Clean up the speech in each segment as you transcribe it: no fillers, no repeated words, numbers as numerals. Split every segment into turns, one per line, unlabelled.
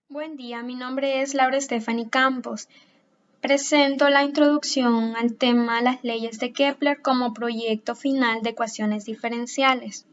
Buen día, mi nombre es Laura Stephanie Campos. Presento la introducción al tema Las leyes de Kepler como proyecto final de ecuaciones diferenciales.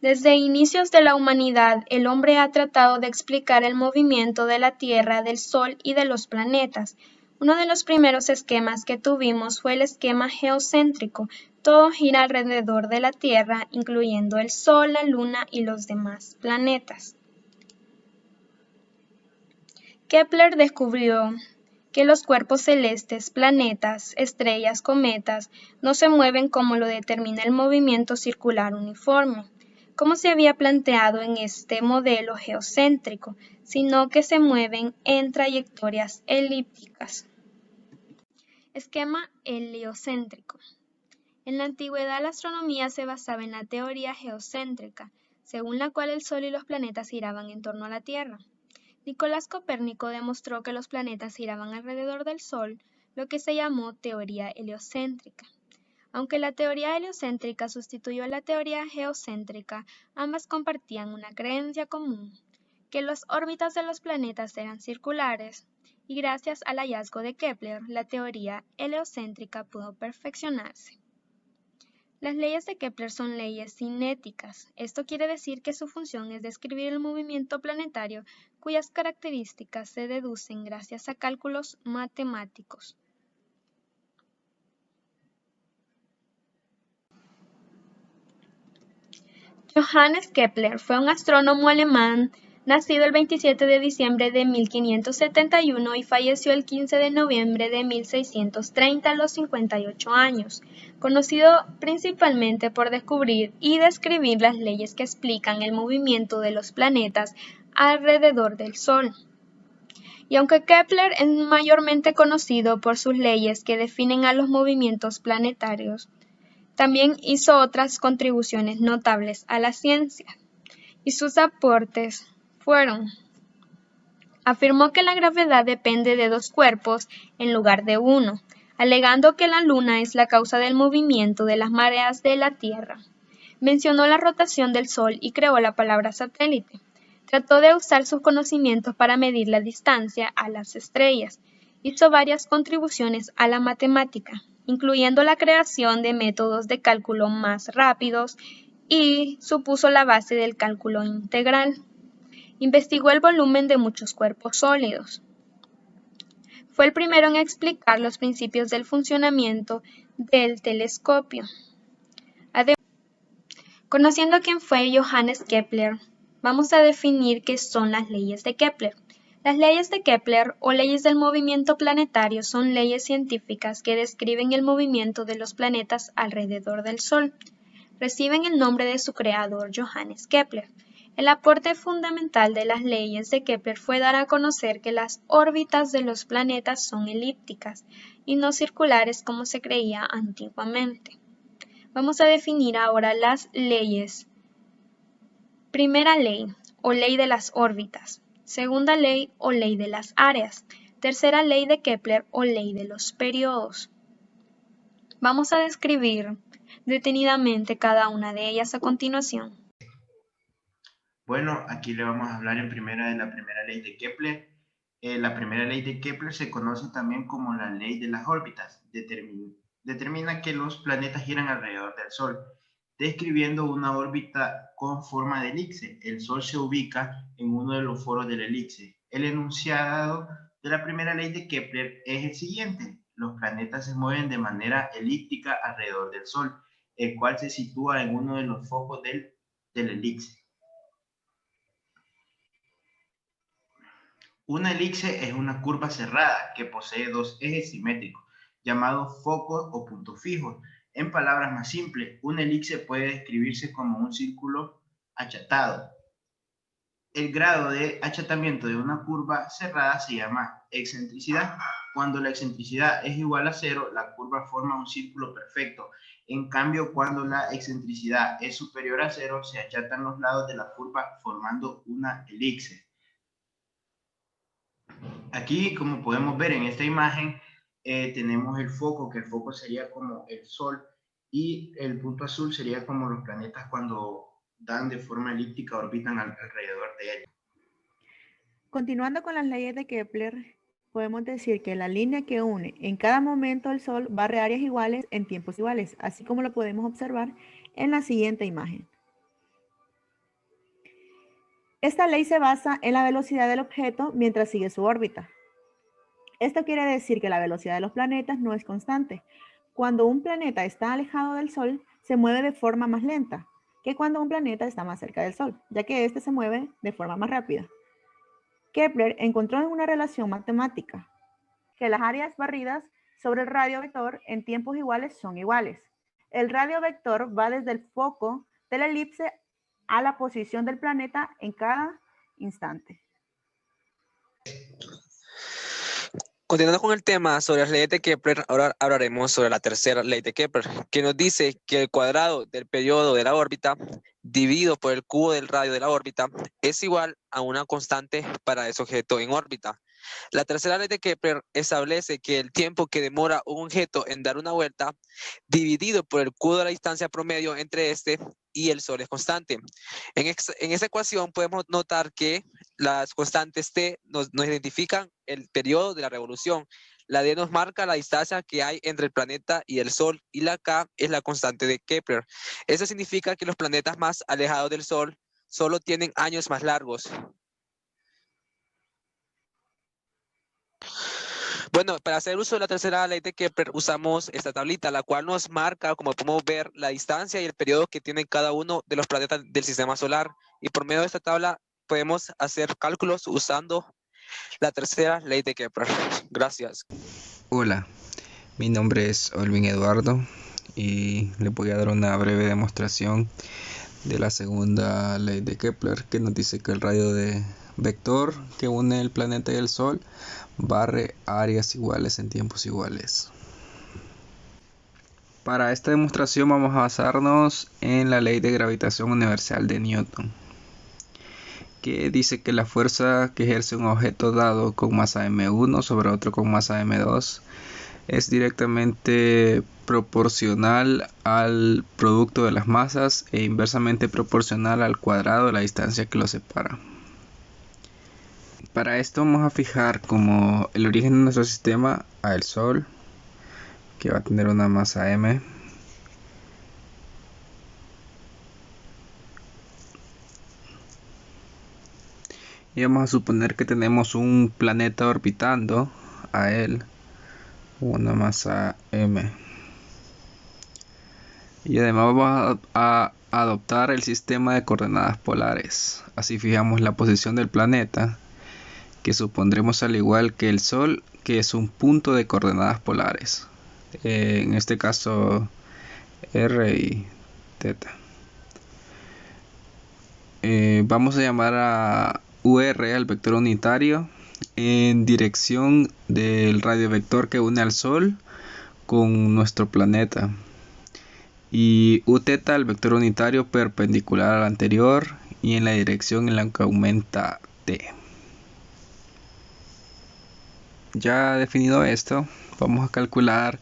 Desde inicios de la humanidad, el hombre ha tratado de explicar el movimiento de la Tierra, del Sol y de los planetas. Uno de los primeros esquemas que tuvimos fue el esquema geocéntrico. Todo gira alrededor de la Tierra, incluyendo el Sol, la Luna y los demás planetas. Kepler descubrió que los cuerpos celestes, planetas, estrellas, cometas, no se mueven como lo determina el movimiento circular uniforme, como se había planteado en este modelo geocéntrico, sino que se mueven en trayectorias elípticas. Esquema heliocéntrico. En la antigüedad la astronomía se basaba en la teoría geocéntrica, según la cual el Sol y los planetas giraban en torno a la Tierra. Nicolás Copérnico demostró que los planetas giraban alrededor del Sol, lo que se llamó teoría heliocéntrica. Aunque la teoría heliocéntrica sustituyó a la teoría geocéntrica, ambas compartían una creencia común, que las órbitas de los planetas eran circulares, y gracias al hallazgo de Kepler, la teoría heliocéntrica pudo perfeccionarse. Las leyes de Kepler son leyes cinéticas. Esto quiere decir que su función es describir el movimiento planetario cuyas características se deducen gracias a cálculos matemáticos. Johannes Kepler fue un astrónomo alemán nacido el 27 de diciembre de 1571 y falleció el 15 de noviembre de 1630 a los 58 años, conocido principalmente por descubrir y describir las leyes que explican el movimiento de los planetas alrededor del Sol. Y aunque Kepler es mayormente conocido por sus leyes que definen a los movimientos planetarios, también hizo otras contribuciones notables a la ciencia, y sus aportes fueron: afirmó que la gravedad depende de dos cuerpos en lugar de uno, alegando que la Luna es la causa del movimiento de las mareas de la Tierra. Mencionó la rotación del Sol y creó la palabra satélite. Trató de usar sus conocimientos para medir la distancia a las estrellas. Hizo varias contribuciones a la matemática, incluyendo la creación de métodos de cálculo más rápidos y supuso la base del cálculo integral. Investigó el volumen de muchos cuerpos sólidos. Fue el primero en explicar los principios del funcionamiento del telescopio. Conociendo quién fue Johannes Kepler, vamos a definir qué son las leyes de Kepler. Las leyes de Kepler o leyes del movimiento planetario son leyes científicas que describen el movimiento de los planetas alrededor del Sol. Reciben el nombre de su creador, Johannes Kepler. El aporte fundamental de las leyes de Kepler fue dar a conocer que las órbitas de los planetas son elípticas y no circulares como se creía antiguamente. Vamos a definir ahora las leyes. Primera ley o ley de las órbitas. Segunda ley o ley de las áreas. Tercera ley de Kepler o ley de los periodos. Vamos a describir detenidamente cada una de ellas a continuación.
Bueno, aquí le vamos a hablar en primera de la primera ley de Kepler. La primera ley de Kepler se conoce también como la ley de las órbitas. Determina que los planetas giran alrededor del Sol, describiendo una órbita con forma de elipse. El Sol se ubica en uno de los foros del elipse. El enunciado de la primera ley de Kepler es el siguiente: los planetas se mueven de manera elíptica alrededor del Sol, el cual se sitúa en uno de los focos del elipse. Una elipse es una curva cerrada que posee dos ejes simétricos, llamados focos o puntos fijos. En palabras más simples, una elipse puede describirse como un círculo achatado. El grado de achatamiento de una curva cerrada se llama excentricidad. Cuando la excentricidad es igual a cero, la curva forma un círculo perfecto. En cambio, cuando la excentricidad es superior a cero, se achatan los lados de la curva formando una elipse. Aquí, como podemos ver en esta imagen, tenemos el foco, que el foco sería como el Sol, y el punto azul sería como los planetas cuando dan de forma elíptica, orbitan alrededor de él.
Continuando con las leyes de Kepler, podemos decir que la línea que une en cada momento el Sol barre áreas iguales en tiempos iguales, así como lo podemos observar en la siguiente imagen. Esta ley se basa en la velocidad del objeto mientras sigue su órbita. Esto quiere decir que la velocidad de los planetas no es constante. Cuando un planeta está alejado del Sol, se mueve de forma más lenta que cuando un planeta está más cerca del Sol, ya que éste se mueve de forma más rápida. Kepler encontró en una relación matemática que las áreas barridas sobre el radio vector en tiempos iguales son iguales. El radio vector va desde el foco de la elipse a la posición del planeta en cada instante.
Continuando con el tema sobre las leyes de Kepler, ahora hablaremos sobre la tercera ley de Kepler, que nos dice que el cuadrado del periodo de la órbita dividido por el cubo del radio de la órbita es igual a una constante para ese objeto en órbita. La tercera ley de Kepler establece que el tiempo que demora un objeto en dar una vuelta dividido por el cubo de la distancia promedio entre este y el Sol es constante. En esa ecuación podemos notar que las constantes T nos identifican el periodo de la revolución. La D nos marca la distancia que hay entre el planeta y el Sol, y la K es la constante de Kepler. Eso significa que los planetas más alejados del Sol solo tienen años más largos. Bueno, para hacer uso de la tercera ley de Kepler usamos esta tablita, la cual nos marca, como podemos ver, la distancia y el periodo que tiene cada uno de los planetas del sistema solar. Y por medio de esta tabla podemos hacer cálculos usando la tercera ley de Kepler. Gracias.
Hola, mi nombre es Olvin Eduardo y le voy a dar una breve demostración de la segunda ley de Kepler, que nos dice que el radio de vector que une el planeta y el Sol barre áreas iguales en tiempos iguales. Para esta demostración vamos a basarnos en la ley de gravitación universal de Newton, que dice que la fuerza que ejerce un objeto dado con masa m1 sobre otro con masa m2 es directamente proporcional al producto de las masas e inversamente proporcional al cuadrado de la distancia que los separa. Para esto vamos a fijar como el origen de nuestro sistema a el Sol, que va a tener una masa m. Y vamos a suponer que tenemos un planeta orbitando a él, una masa m. Y además vamos a adoptar el sistema de coordenadas polares. Así fijamos la posición del planeta, que supondremos al igual que el Sol, que es un punto de coordenadas polares. En este caso r y θ. Vamos a llamar a UR al vector unitario en dirección del radio vector que une al Sol con nuestro planeta, y Uθ al vector unitario perpendicular al anterior y en la dirección en la que aumenta t. Ya definido esto, vamos a calcular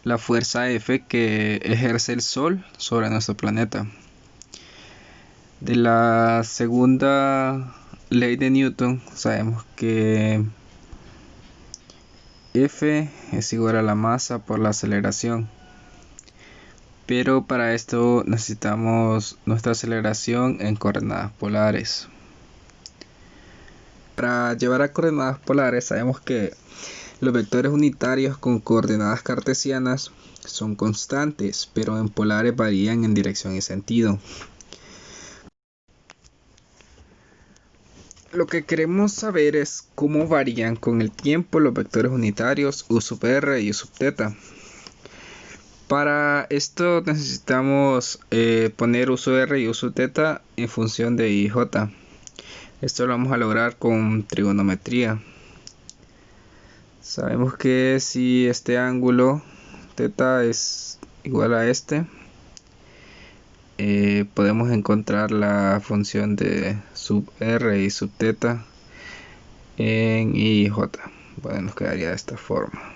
la fuerza F que ejerce el Sol sobre nuestro planeta. De la segunda ley de Newton sabemos que F es igual a la masa por la aceleración, pero para esto necesitamos nuestra aceleración en coordenadas polares. Para llevar a coordenadas polares sabemos que los vectores unitarios con coordenadas cartesianas son constantes, pero en polares varían en dirección y sentido. Lo que queremos saber es cómo varían con el tiempo los vectores unitarios u sub r y u sub θ. Para esto necesitamos poner u sub r y u sub θ en función de i y j. Esto lo vamos a lograr con trigonometría. Sabemos que si este ángulo θ es igual a este, podemos encontrar la función de sub r y sub θ en i y j. Bueno, nos quedaría de esta forma.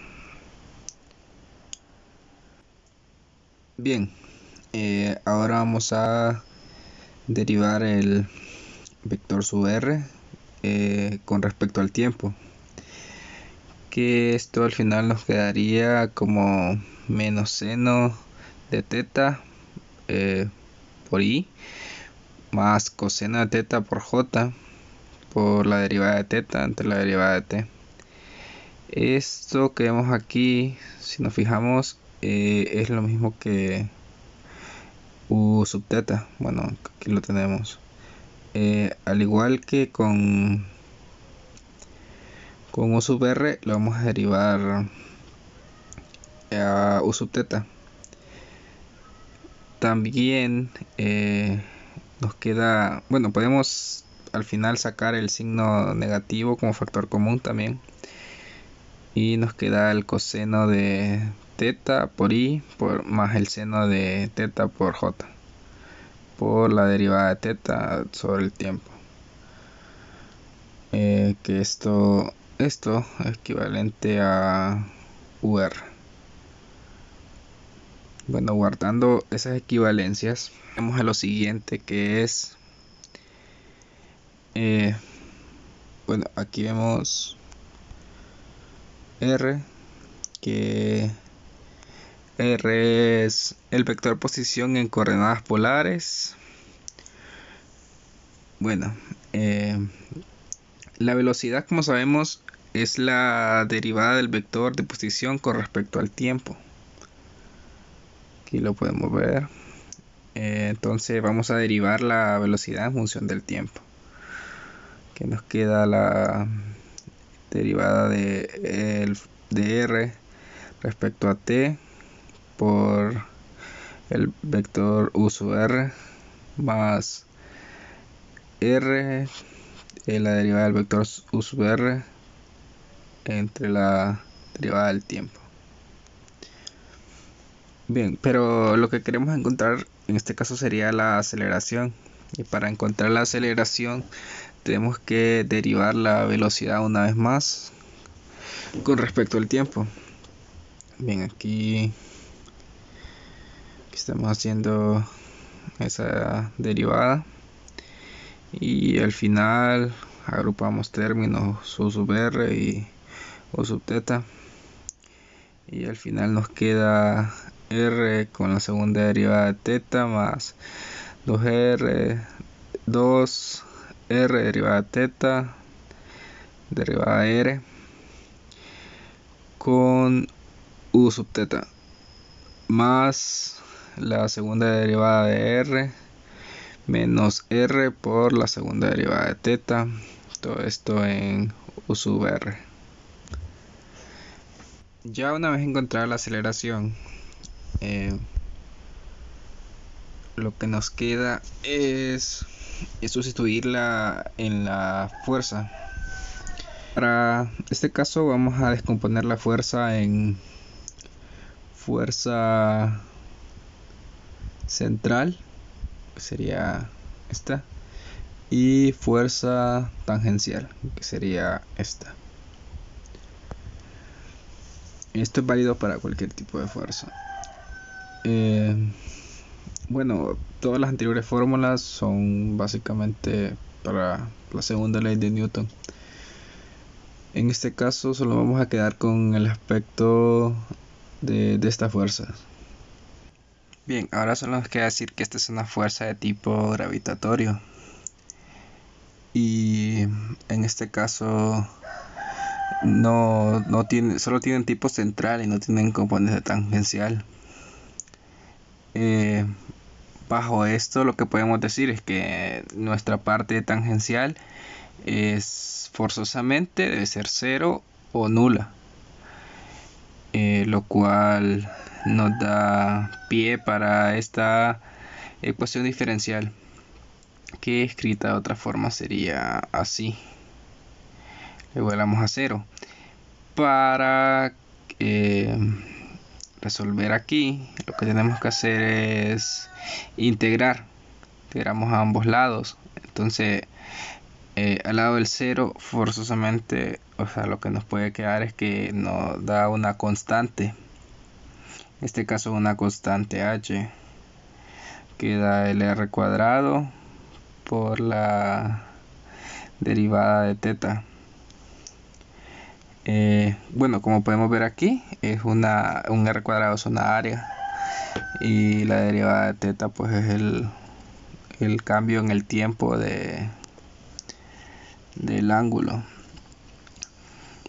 Bien, ahora vamos a derivar el vector sub r con respecto al tiempo, que esto al final nos quedaría como menos seno de teta por i más coseno de teta por j por la derivada de teta entre la derivada de t. Esto que vemos aquí, si nos fijamos, es lo mismo que u sub teta. Bueno, aquí lo tenemos. Al igual que con u sub r, lo vamos a derivar a u sub teta. También nos queda, bueno, podemos al final sacar el signo negativo como factor común también, y nos queda el coseno de teta por i más el seno de teta por j por la derivada de teta sobre el tiempo, que esto es equivalente a ur. Bueno, guardando esas equivalencias, vamos a lo siguiente, que es bueno, aquí vemos r, que r es el vector posición en coordenadas polares. Bueno, la velocidad, como sabemos, es la derivada del vector de posición con respecto al tiempo. Aquí lo podemos ver. Entonces vamos a derivar la velocidad en función del tiempo, que nos queda la derivada de r respecto a t por el vector u sub r más r, la derivada del vector u sub r entre la derivada del tiempo. Bien, pero lo que queremos encontrar en este caso sería la aceleración, y para encontrar la aceleración tenemos que derivar la velocidad una vez más con respecto al tiempo. Bien, aquí estamos haciendo esa derivada y al final agrupamos términos u sub r y u sub teta, y al final nos queda r con la segunda derivada de teta más 2r derivada de teta derivada de r con u sub teta más la segunda derivada de r menos r por la segunda derivada de teta, todo esto en u sub r. Ya una vez encontrada la aceleración, lo que nos queda es sustituirla en la fuerza. Para este caso vamos a descomponer la fuerza en fuerza central, que sería esta, y fuerza tangencial, que sería esta. Esto es válido para cualquier tipo de fuerza. Bueno, todas las anteriores fórmulas son básicamente para la segunda ley de Newton. En este caso solo vamos a quedar con el aspecto de esta fuerza. Bien, ahora solo nos queda decir que esta es una fuerza de tipo gravitatorio, y en este caso solo tienen tipo central y no tienen componente tangencial. Bajo esto lo que podemos decir es que nuestra parte tangencial es forzosamente debe ser 0 o nula, lo cual nos da pie para esta ecuación diferencial, que escrita de otra forma sería así. Le igualamos a 0. Para resolver aquí, lo que tenemos que hacer es integrar. Integramos a ambos lados. Entonces, al lado del 0, forzosamente, o sea, lo que nos puede quedar es que nos da una constante. En este caso, una constante h. Queda el r cuadrado por la derivada de teta. Bueno, como podemos ver aquí, es un r cuadrado es una área, y la derivada de teta pues es el cambio en el tiempo del ángulo.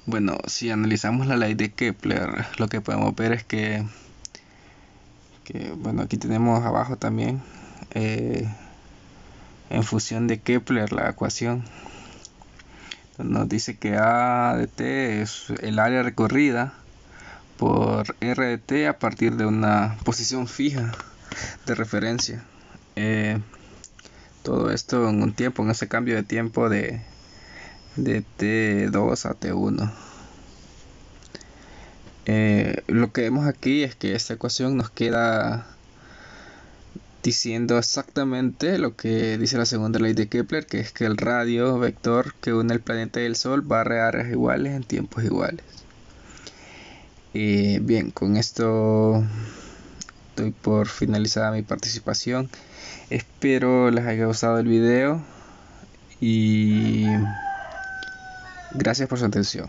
Bueno, si analizamos la ley de Kepler, lo que podemos ver es que bueno, aquí tenemos abajo también en función de Kepler la ecuación. Nos dice que A de t es el área recorrida por R de t a partir de una posición fija de referencia. Todo esto en un tiempo, en ese cambio de tiempo de T2 a T1. Lo que vemos aquí es que esta ecuación nos queda diciendo exactamente lo que dice la segunda ley de Kepler, que es que el radio vector que une el planeta y el Sol barre áreas iguales en tiempos iguales. Bien, con esto doy por finalizada mi participación. Espero les haya gustado el video y gracias por su atención.